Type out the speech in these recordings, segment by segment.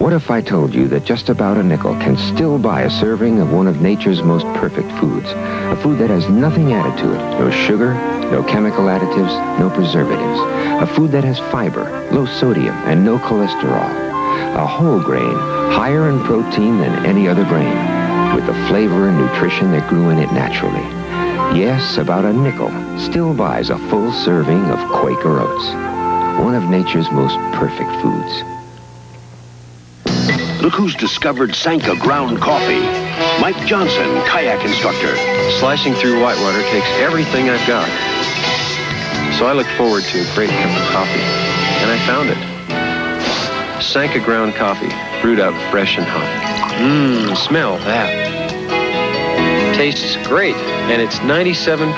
What if I told you that just about a nickel can still buy a serving of one of nature's most perfect foods? A food that has nothing added to it. No sugar, no chemical additives, no preservatives. A food that has fiber, low sodium, and no cholesterol. A whole grain, higher in protein than any other grain, with the flavor and nutrition that grew in it naturally. Yes, about a nickel still buys a full serving of Quaker Oats. One of nature's most perfect foods. Look who's discovered Sanka ground coffee. Mike Johnson, kayak instructor. Slicing through whitewater takes everything I've got. So I looked forward to a great cup of coffee, and I found it. Sanka ground coffee, brewed up fresh and hot. Smell that. Tastes great, and it's 97%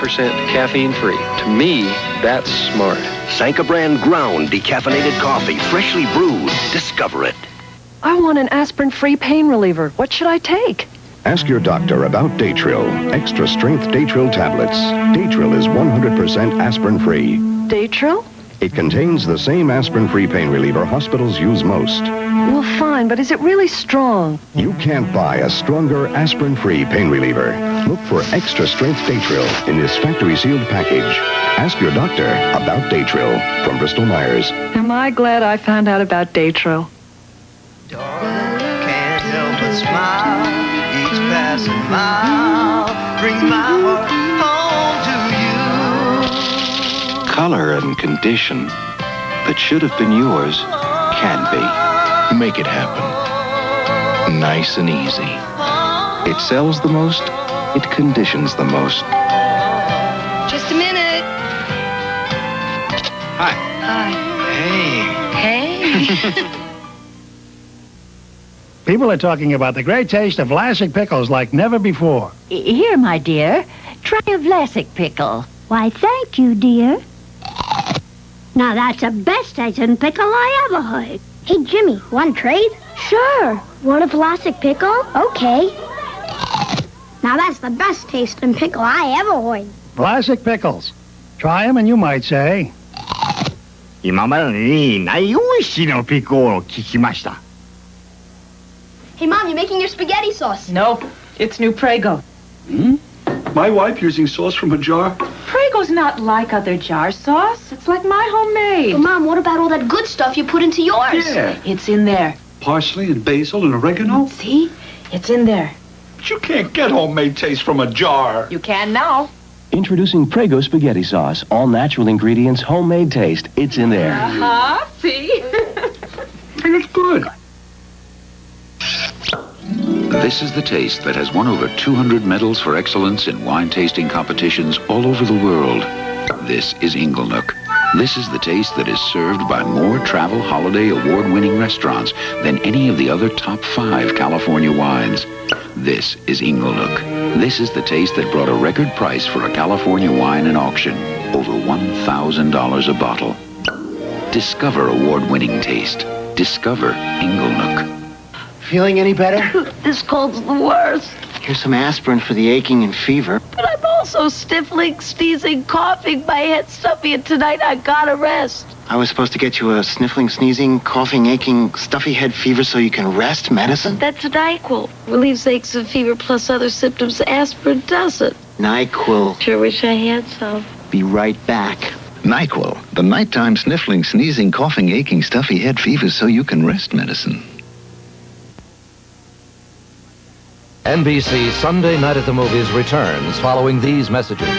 caffeine-free. To me, that's smart. Sanka brand ground decaffeinated coffee, freshly brewed. Discover it. I want an aspirin-free pain reliever. What should I take? Ask your doctor about Datril, extra-strength Datril tablets. Datril is 100% aspirin-free. Datril? It contains the same aspirin-free pain reliever hospitals use most. Well, fine, but is it really strong? You can't buy a stronger aspirin-free pain reliever. Look for extra-strength Datril in this factory-sealed package. Ask your doctor about Datril from Bristol-Myers. Am I glad I found out about Datril? Darling, can't help but smile. Each passing mile brings my heart home to you. Color and condition that should have been yours can be. Make it happen. Nice and easy. It sells the most. It conditions the most. Just a minute. Hi. Hi. Hey. Hey. People are talking about the great taste of Vlasic Pickles like never before. Here, my dear. Try a Vlasic pickle. Why, thank you, dear. Now that's the best tasting pickle I ever heard. Hey, Jimmy, want to trade? Sure. Want a Vlasic pickle? Okay. Now that's the best tasting pickle I ever heard. Vlasic Pickles. Try them and you might say... 今までにない美味しいのピコを聞きました. Hey, Mom, you making your spaghetti sauce? Nope. It's new Prego. My wife using sauce from a jar? Prego's not like other jar sauce. It's like my homemade. But, Mom, what about all that good stuff you put into yours? Yeah. It's in there. Parsley and basil and oregano? See? It's in there. But you can't get homemade taste from a jar. You can now. Introducing Prego spaghetti sauce. All natural ingredients, homemade taste. It's in there. Uh-huh. See? And it's good. This is the taste that has won over 200 medals for excellence in wine tasting competitions all over the world. This is Inglenook. This is the taste that is served by more travel holiday award-winning restaurants than any of the other top 5 California wines. This is Inglenook. This is the taste that brought a record price for a California wine in auction, over $1,000 a bottle. Discover award-winning taste. Discover Inglenook. Feeling any better? This cold's the worst. Here's some aspirin for the aching and fever. But I'm also sniffling, sneezing, coughing. My head's stuffy, and tonight I gotta rest. I was supposed to get you a sniffling, sneezing, coughing, aching, stuffy head fever so you can rest medicine? That's NyQuil. Relieves aches and fever plus other symptoms. Aspirin doesn't. NyQuil. Sure wish I had some. Be right back. NyQuil, the nighttime sniffling, sneezing, coughing, aching, stuffy head fever so you can rest medicine. NBC Sunday Night at the Movies returns following these messages.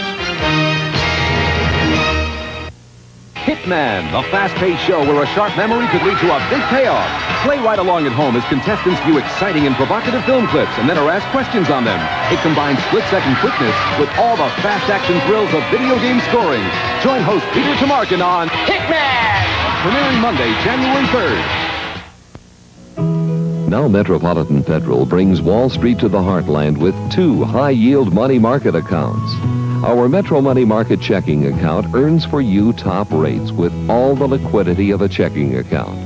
Hitman, a fast-paced show where a sharp memory could lead to a big payoff. Play right along at home as contestants view exciting and provocative film clips and then are asked questions on them. It combines split-second quickness with all the fast-action thrills of video game scoring. Join host Peter Tamarkin on Hitman! Premiering Monday, January 3rd. Now Metropolitan Federal brings Wall Street to the heartland with 2 high-yield money market accounts. Our Metro Money Market checking account earns for you top rates with all the liquidity of a checking account.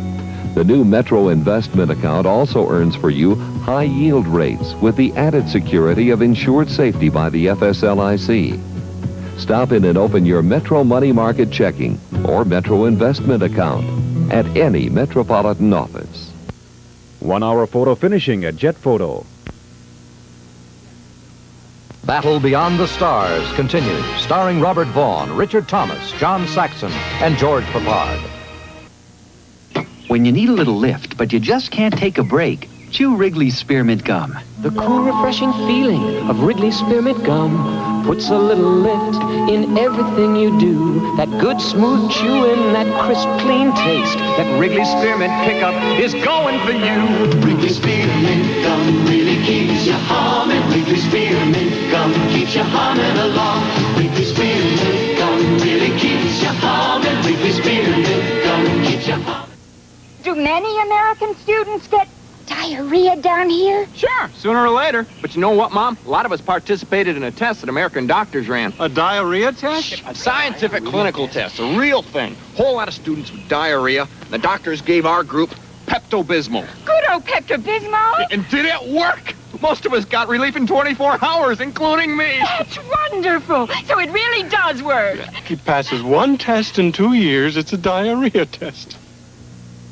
The new Metro Investment account also earns for you high-yield rates with the added security of insured safety by the FSLIC. Stop in and open your Metro Money Market checking or Metro Investment account at any Metropolitan office. 1 hour photo finishing at Jet Photo. Battle Beyond the Stars continues, starring Robert Vaughn, Richard Thomas, John Saxon, and George Papard. When you need a little lift, but you just can't take a break, chew Wrigley's Spearmint Gum. The cool, refreshing feeling of Wrigley's Spearmint Gum puts a little lift in everything you do. That good, smooth chewing, that crisp, clean taste, that Wrigley's Spearmint pickup is going for you. Wrigley's Spearmint Gum really keeps you humming. Wrigley's Spearmint Gum keeps you humming along. Wrigley's Spearmint Gum really keeps you humming. Wrigley's Spearmint Gum keeps you humming. Do many American students get diarrhea down here? Sure, sooner or later. But you know what, Mom? A lot of us participated in a test that American doctors ran. A diarrhea test? A scientific clinical test, a real thing. Whole lot of students with diarrhea. The doctors gave our group Pepto-Bismol. Good old Pepto-Bismol. And did it work? Most of us got relief in 24 hours, including me. That's wonderful. So it really does work. He passes one test in 2 years. It's a diarrhea test.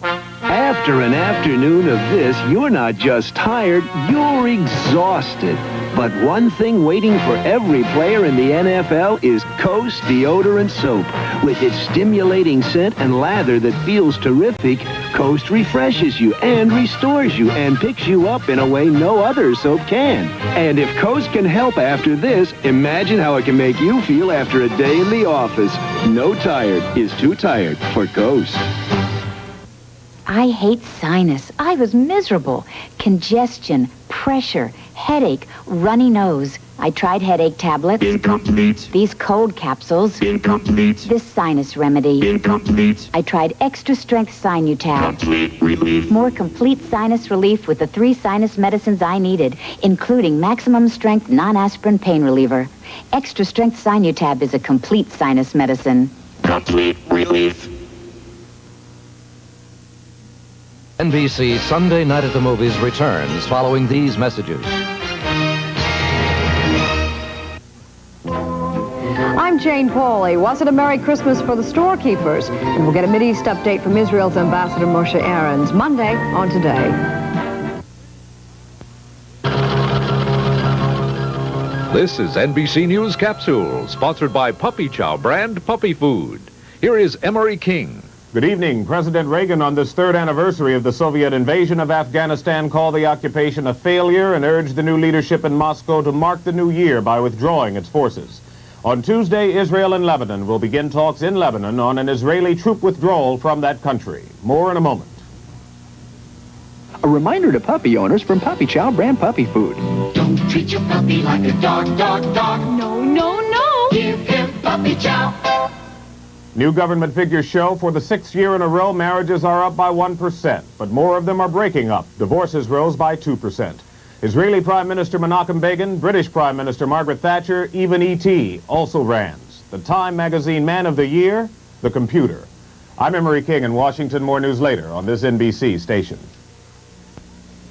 After an afternoon of this, you're not just tired, you're exhausted. But one thing waiting for every player in the NFL is Coast Deodorant Soap. With its stimulating scent and lather that feels terrific, Coast refreshes you and restores you and picks you up in a way no other soap can. And if Coast can help after this, imagine how it can make you feel after a day in the office. No tired is too tired for Coast. I hate sinus. I was miserable. Congestion, pressure, headache, runny nose. I tried headache tablets. Incomplete. These cold capsules. Incomplete. This sinus remedy. Incomplete. I tried extra strength Sinutab. Complete relief. More complete sinus relief with the 3 sinus medicines I needed, including maximum strength non-aspirin pain reliever. Extra strength Sinutab is a complete sinus medicine. Complete relief. NBC Sunday Night at the Movies returns following these messages. I'm Jane Pauley. Was it a Merry Christmas for the storekeepers? And we'll get a Mideast update from Israel's Ambassador Moshe Aarons Monday on Today. This is NBC News Capsule, sponsored by Puppy Chow brand puppy food. Here is Emery King. Good evening. President Reagan, on this 3rd anniversary of the Soviet invasion of Afghanistan, called the occupation a failure and urged the new leadership in Moscow to mark the new year by withdrawing its forces. On Tuesday, Israel and Lebanon will begin talks in Lebanon on an Israeli troop withdrawal from that country. More in a moment. A reminder to puppy owners from Puppy Chow brand puppy food. Don't treat your puppy like a dog. No, no, no. Give him Puppy Chow. New government figures show for the 6th year in a row, marriages are up by 1%, but more of them are breaking up. Divorces rose by 2%. Israeli Prime Minister Menachem Begin, British Prime Minister Margaret Thatcher, even E.T. also rans. The Time magazine Man of the Year, the computer. I'm Emery King in Washington. More news later on this NBC station.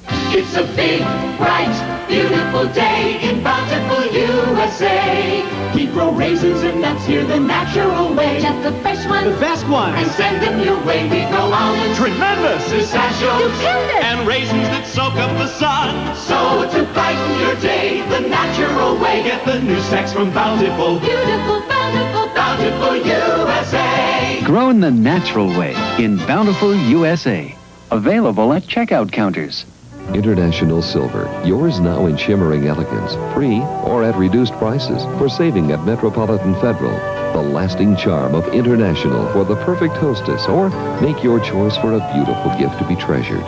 It's a big, bright, beautiful day in Bountiful, USA. We grow raisins and nuts here the natural way. Just the fresh ones. The best ones. And send them your way. We grow almonds. Tremendous. Pistachios. Stupendous. And raisins that soak up the sun. So to brighten your day the natural way. Get the new snacks from Bountiful. Beautiful, bountiful, Bountiful, USA. Grown the natural way in Bountiful, USA. Available at checkout counters. International Silver, yours now in shimmering elegance, free or at reduced prices for saving at Metropolitan Federal. The lasting charm of International for the perfect hostess, or make your choice for a beautiful gift to be treasured.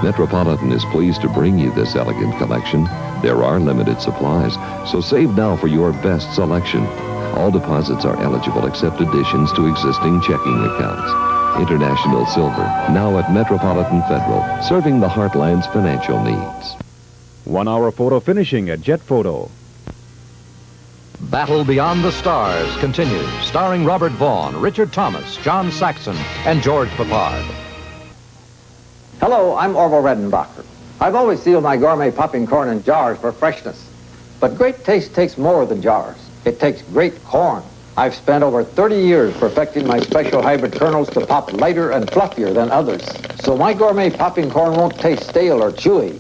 Metropolitan is pleased to bring you this elegant collection. There are limited supplies, so save now for your best selection. All deposits are eligible except additions to existing checking accounts. International Silver, now at Metropolitan Federal, serving the Heartland's financial needs. 1 hour photo finishing at Jet Photo. Battle Beyond the Stars continues, starring Robert Vaughn, Richard Thomas, John Saxon, and George Papard. Hello, I'm Orville Redenbacher. I've always sealed my gourmet popping corn in jars for freshness. But great taste takes more than jars. It takes great corn. I've spent over 30 years perfecting my special hybrid kernels to pop lighter and fluffier than others. So my gourmet popping corn won't taste stale or chewy.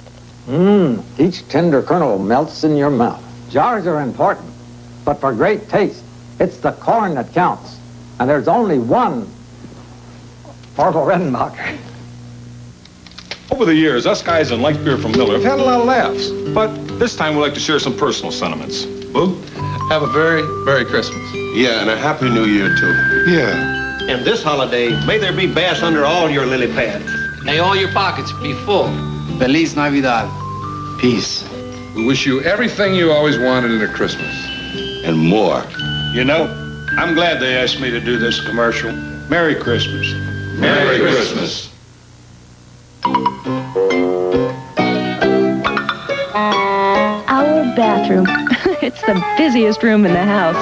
Each tender kernel melts in your mouth. Jars are important, but for great taste, it's the corn that counts. And there's only one Orville Redenbacher. Over the years, us guys in light beer from Miller have had a lot of laughs. But this time we'd like to share some personal sentiments. Boo? Have a very Merry Christmas. Yeah, and a Happy New Year, too. Yeah. And this holiday, may there be bass under all your lily pads. May all your pockets be full. Feliz Navidad. Peace. We wish you everything you always wanted in a Christmas. And more. You know, I'm glad they asked me to do this commercial. Merry Christmas. Merry Christmas. Our bathroom. It's the busiest room in the house.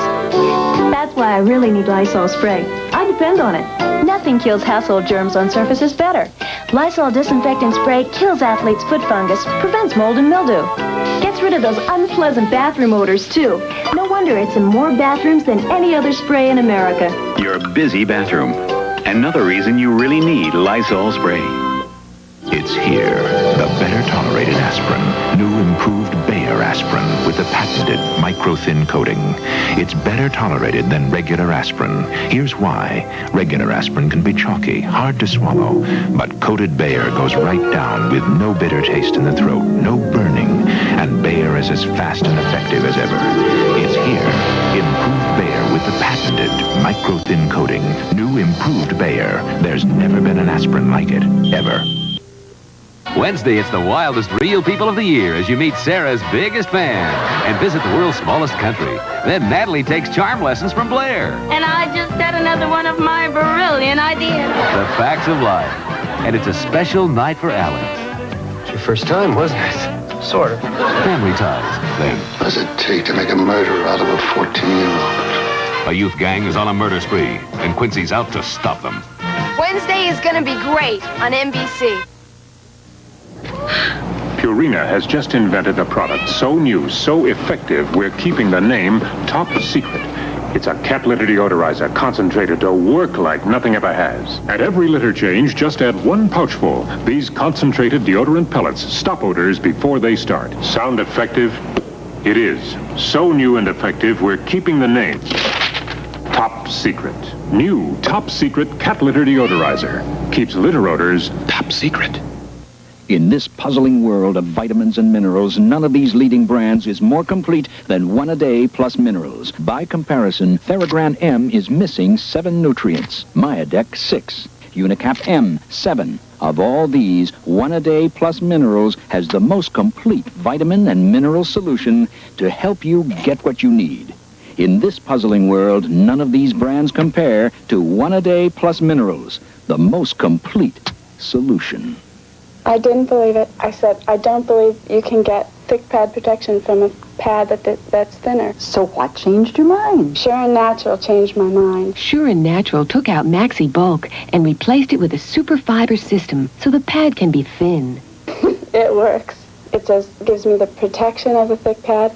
That's why I really need Lysol spray. I depend on it. Nothing kills household germs on surfaces better. Lysol disinfecting spray kills athlete's foot fungus, prevents mold and mildew. Gets rid of those unpleasant bathroom odors, too. No wonder it's in more bathrooms than any other spray in America. Your busy bathroom. Another reason you really need Lysol spray. It's here, the better tolerated aspirin, new improved Bayer aspirin with the patented micro-thin coating. It's better tolerated than regular aspirin. Here's why. Regular aspirin can be chalky, hard to swallow, but coated Bayer goes right down with no bitter taste in the throat, no burning, and Bayer is as fast and effective as ever. It's here, improved Bayer with the patented micro-thin coating, new improved Bayer. There's never been an aspirin like it, ever. Wednesday, it's the wildest real people of the year as you meet Sarah's biggest fan and visit the world's smallest country. Then Natalie takes charm lessons from Blair. And I just had another one of my brilliant ideas. The facts of life. And it's a special night for Alex. It's your first time, wasn't it? Sort of. Family ties, then. What does it take to make a murderer out of a 14-year-old? A youth gang is on a murder spree, and Quincy's out to stop them. Wednesday is going to be great on NBC. Purina has just invented a product so new, so effective, we're keeping the name top secret. It's a cat litter deodorizer concentrated to work like nothing ever has. At every litter change, just add 1 pouchful. These concentrated deodorant pellets stop odors before they start. Sound effective? It is. So new and effective, we're keeping the name top secret. New top secret cat litter deodorizer. Keeps litter odors top secret. In this puzzling world of vitamins and minerals, none of these leading brands is more complete than One A Day Plus Minerals. By comparison, Theragran M is missing 7 nutrients, Myadec 6, Unicap M 7. Of all these, One A Day Plus Minerals has the most complete vitamin and mineral solution to help you get what you need. In this puzzling world, none of these brands compare to One A Day Plus Minerals, the most complete solution. I didn't believe it. I said, I don't believe you can get thick pad protection from a pad that's thinner. So what changed your mind? Sure and Natural changed my mind. Sure and Natural took out Maxi Bulk and replaced it with a super fiber system so the pad can be thin. It works. It just gives me the protection of a thick pad,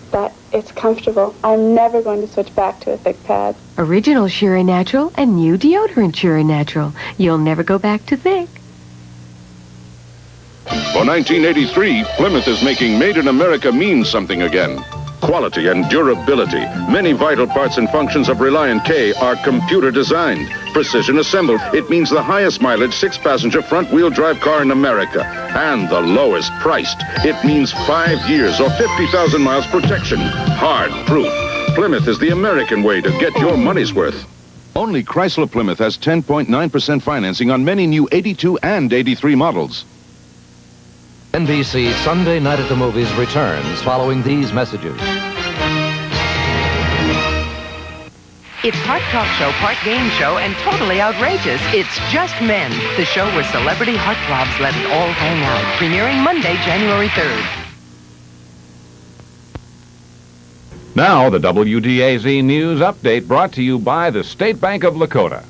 but it's comfortable. I'm never going to switch back to a thick pad. Original Sure and Natural and new deodorant Sure and Natural. You'll never go back to thick. For 1983, Plymouth is making Made in America mean something again. Quality and durability. Many vital parts and functions of Reliant K are computer designed, precision assembled. It means the highest mileage 6-passenger front-wheel drive car in America and the lowest priced. It means 5 years or 50,000 miles protection. Hard proof. Plymouth is the American way to get your money's worth. Only Chrysler Plymouth has 10.9% financing on many new 82 and 83 models. NBC Sunday Night at the Movies returns following these messages. It's part talk show, part game show, and totally outrageous. It's Just Men, the show where celebrity heartthrobs let it all hang out. Premiering Monday, January 3rd. Now, the WDAZ News Update brought to you by the State Bank of Lakota.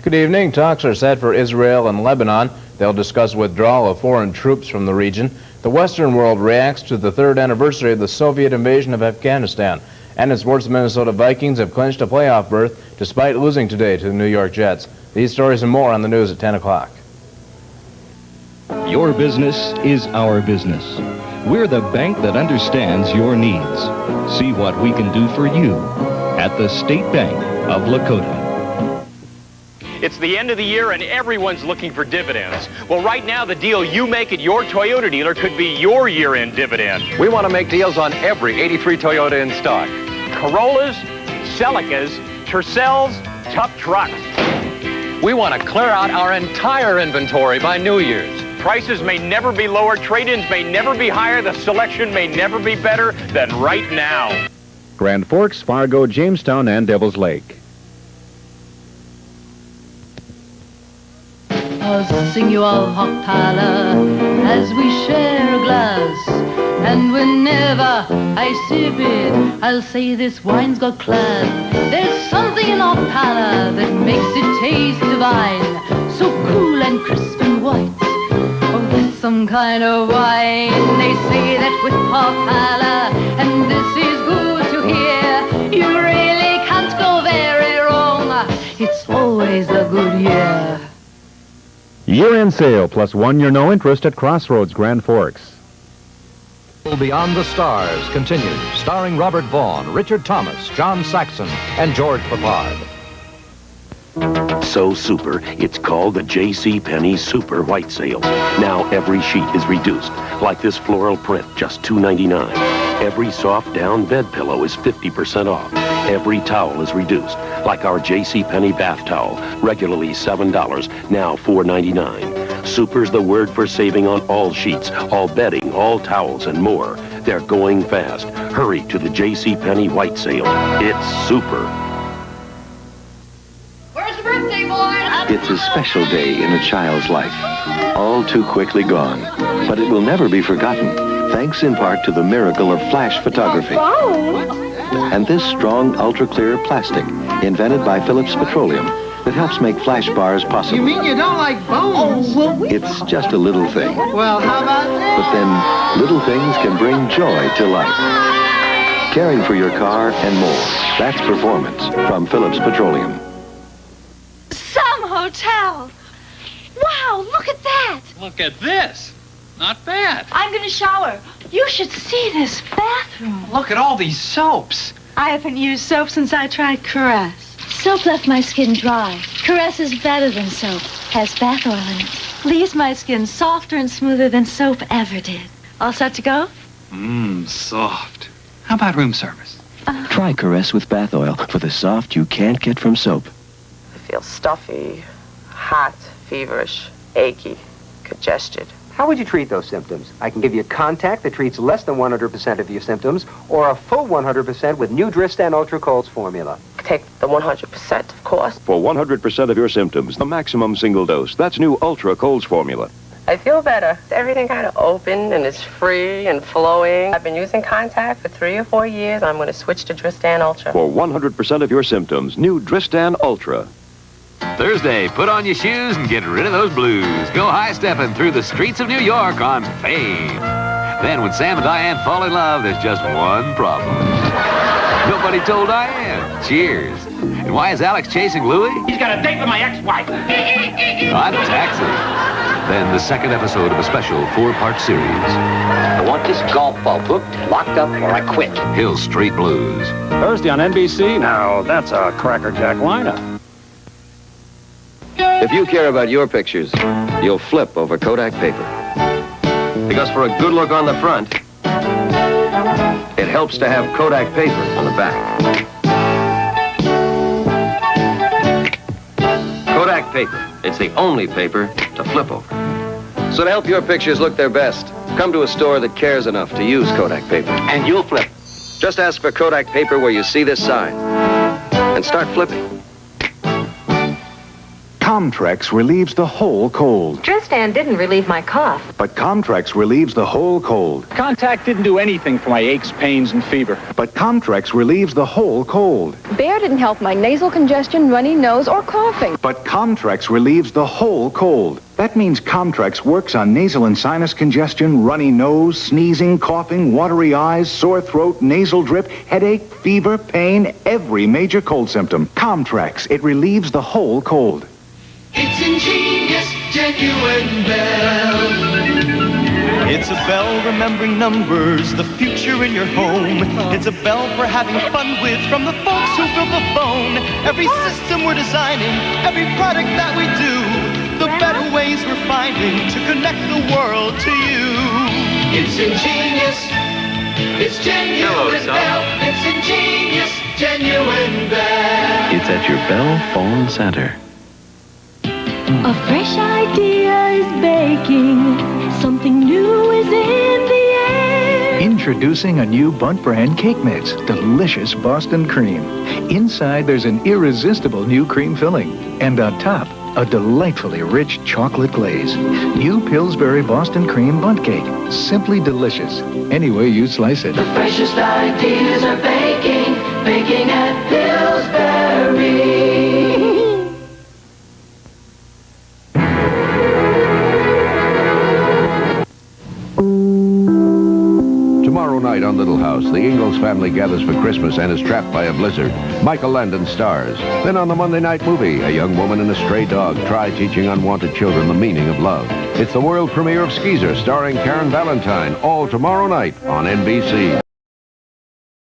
Good evening. Talks are set for Israel and Lebanon. They'll discuss withdrawal of foreign troops from the region. The Western world reacts to the 3rd anniversary of the Soviet invasion of Afghanistan. And in sports, the Minnesota Vikings have clinched a playoff berth despite losing today to the New York Jets. These stories and more on the news at 10 o'clock. Your business is our business. We're the bank that understands your needs. See what we can do for you at the State Bank of Lakota. It's the end of the year and everyone's looking for dividends. Well, right now, the deal you make at your Toyota dealer could be your year-end dividend. We want to make deals on every 83 Toyota in stock. Corollas, Celicas, Tercels, tough trucks. We want to clear out our entire inventory by New Year's. Prices may never be lower, trade-ins may never be higher, the selection may never be better than right now. Grand Forks, Fargo, Jamestown, and Devil's Lake. I'll sing you all Hochtaler as we share a glass. And whenever I sip it, I'll say this wine's got class. There's something in Hochtaler that makes it taste divine. So cool and crisp and white. Oh, that's some kind of wine. They say that with Hochtaler, and this is good to hear, you really can't go very wrong. It's always a good year. Year-end sale plus 1 year no interest at Crossroads, Grand Forks. Beyond the Stars continues, starring Robert Vaughn, Richard Thomas, John Saxon, and George Papard. So super, it's called the JCPenney Super White Sale. Now every sheet is reduced, like this floral print, just $2.99. Every soft down bed pillow is 50% off. Every towel is reduced, like our JCPenney bath towel, regularly $7, now $4.99. Super's the word for saving on all sheets, all bedding, all towels, and more. They're going fast. Hurry to the JCPenney White Sale. It's super. Where's the birthday boy? It's a special day in a child's life, all too quickly gone, but it will never be forgotten, thanks in part to the miracle of flash photography. And this strong, ultra-clear plastic, invented by Phillips Petroleum, that helps make flash bars possible. You mean you don't like bones? Oh, well, It's just a little thing, well, how about that? but then little things can bring joy to life. Caring for your car and more. That's performance from Phillips Petroleum. Some hotel. Wow, look at that. Look at this. Not bad. I'm going to shower. You should see this bathroom. Look at all these soaps. I haven't used soap since I tried Caress. Soap left my skin dry. Caress is better than soap. Has bath oil in it. Leaves my skin softer and smoother than soap ever did. All set to go? Soft. How about room service? Try Caress with bath oil for the soft you can't get from soap. I feel stuffy, hot, feverish, achy, congested. How would you treat those symptoms? I can give you a contact that treats less than 100% of your symptoms, or a full 100% with new Dristan Ultra Colds formula. Take the 100%, of course. For 100% of your symptoms, the maximum single dose. That's new Ultra Colds formula. I feel better. Everything kind of open and is free and flowing. I've been using Contact for 3 or 4 years. I'm going to switch to Dristan Ultra. For 100% of your symptoms, new Dristan Ultra. Thursday, put on your shoes and get rid of those blues. Go high-stepping through the streets of New York on Fame. Then when Sam and Diane fall in love, there's just one problem. Nobody told Diane. Cheers. And why is Alex chasing Louie? He's got a date with my ex-wife. On Taxi. Then the second episode of a special 4-part series. I want this golf ball booked, locked up, or I quit. Hill Street Blues. Thursday on NBC. Now, that's a crackerjack lineup. If you care about your pictures, you'll flip over Kodak paper. Because for a good look on the front, it helps to have Kodak paper on the back. Kodak paper. It's the only paper to flip over. So to help your pictures look their best, come to a store that cares enough to use Kodak paper. And you'll flip. Just ask for Kodak paper where you see this sign. And start flipping. Comtrex relieves the whole cold. Dristan didn't relieve my cough. But Comtrex relieves the whole cold. Contact didn't do anything for my aches, pains, and fever. But Comtrex relieves the whole cold. Bear didn't help my nasal congestion, runny nose, or coughing. But Comtrex relieves the whole cold. That means Comtrex works on nasal and sinus congestion, runny nose, sneezing, coughing, watery eyes, sore throat, nasal drip, headache, fever, pain, every major cold symptom. Comtrex, it relieves the whole cold. It's ingenious, genuine bell. It's a bell remembering numbers, the future in your home. It's a bell for having fun with from the folks who built the phone. Every system we're designing, every product that we do, the better ways we're finding to connect the world to you. It's ingenious, it's genuine bell. It's ingenious, genuine bell. It's at your Bell Phone Center. A fresh idea is baking. Something new is in the air. Introducing a new Bunt brand cake mix, delicious Boston cream. Inside, there's an irresistible new cream filling. And on top, a delightfully rich chocolate glaze. New Pillsbury Boston cream Bunt cake. Simply delicious, any way you slice it. The freshest ideas are baking, baking at Pillsbury. Tomorrow night on Little House, the Ingalls family gathers for Christmas and is trapped by a blizzard. Michael Landon stars. Then on the Monday night movie, a young woman and a stray dog try teaching unwanted children the meaning of love. It's the world premiere of Skeezer, starring Karen Valentine, all tomorrow night on NBC.